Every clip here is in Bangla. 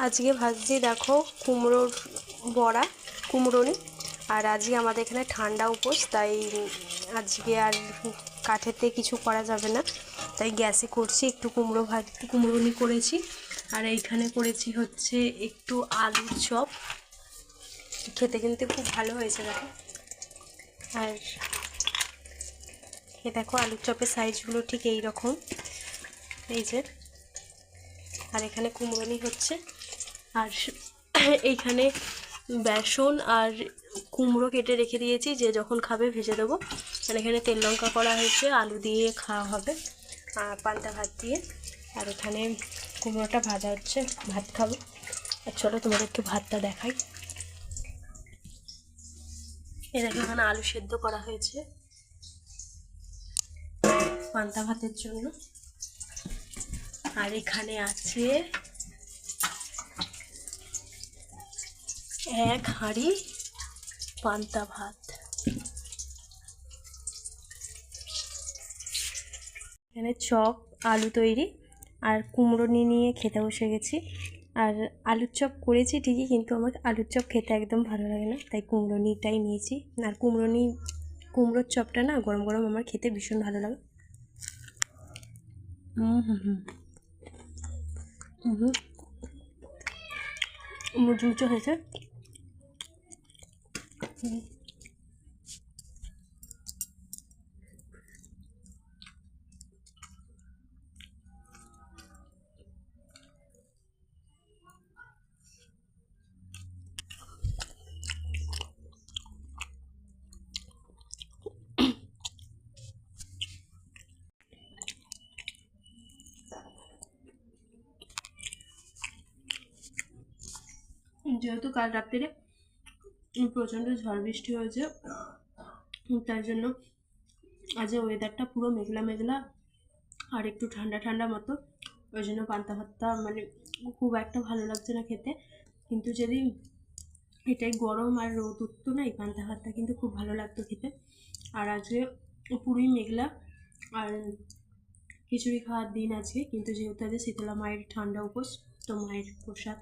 আজকে ভাজছি দেখো কুমড়োর বড়া, কুমড়োনি। আর আজকে আমাদের এখানে ঠান্ডা উপোস, তাই আজকে আর কাঠেতে কিছু করা যাবে না, তাই গ্যাসে করছি। একটু কুমড়োনি করেছি। আর এইখানে করেছি হচ্ছে একটু আলুর চপ, খেতে কিন্তু খুব ভালো হয়েছে দেখো। আর এ দেখো আলুর চপের সাইজগুলো ঠিক এই রকম, এই যে। আর এখানে কুমড়োনি হচ্ছে, আর এইখানে বেসন আর কুমড়ো কেটে রেখে দিয়েছি, যে যখন খাবে ভেজে দেবো। আর এখানে তেল লঙ্কা করা হয়েছে, আলু দিয়ে খাওয়া হবে আর পান্তা ভাত দিয়ে। আর এখানে কুমড়োটা ভাজা হচ্ছে, ভাত খাবো। আর চলো তোমাদের একটু ভাতটা দেখাই। দেখো এখানে আলু সেদ্ধ করা হয়েছে পান্তা ভাতের জন্য। আর এখানে আছে এক হাঁড়ি পান্তা ভাত। এখানে চপ, আলু তৈরি, আর কুমড়ো নিয়ে খেতে বসে গেছি। আর আলুর চপ করেছি ঠিকই, কিন্তু আমার আলুর চপ খেতে একদম ভালো লাগে না, তাই কুমড়োনিটাই নিয়েছি। আর কুমড়োর চপটা না গরম গরম আমার খেতে ভীষণ ভালো লাগে। মুচমুচো হয়েছে। যেহেতু কাল রাত্রে প্রচণ্ড ঝড় বৃষ্টি হয়েছে, তার জন্য আজ ওয়েদারটা পুরো মেঘলা মেঘলা আর একটু ঠান্ডা ঠান্ডা মতো। ওই জন্য পান্তা ভাতটা মানে খুব একটা ভালো লাগছে না খেতে। কিন্তু যদি এটাই গরম আর রোদ উঠতো না, এই পান্তা ভাতটা কিন্তু খুব ভালো লাগতো খেতে। আর আজকে পুরোই মেঘলা আর খিচুড়ি খাওয়ার দিন আজকে, কিন্তু যেহেতু আজকে শীতলা মায়ের ঠান্ডা উপোস, তো মায়ের প্রসাদ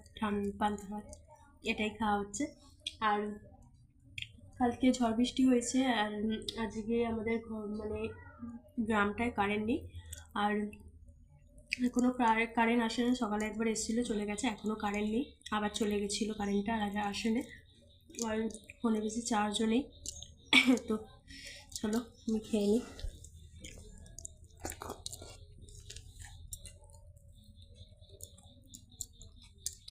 পান্তা ভাত এটাই খাওয়া হচ্ছে। আর কালকে ঝড় বৃষ্টি হয়েছে, আর আজকে আমাদের মানে গ্রামটায় কারেন্ট নেই। আর এখনও কারেন্ট আসে না, সকালে একবার এসেছিলো চলে গেছে, এখনও কারেন্ট নেই, আবার চলে গেছিলো কারেন্টটা, আর আসে না। আর ফোনে বেশি চার্জও নেই। তো চলো আমি খেয়ে নিই।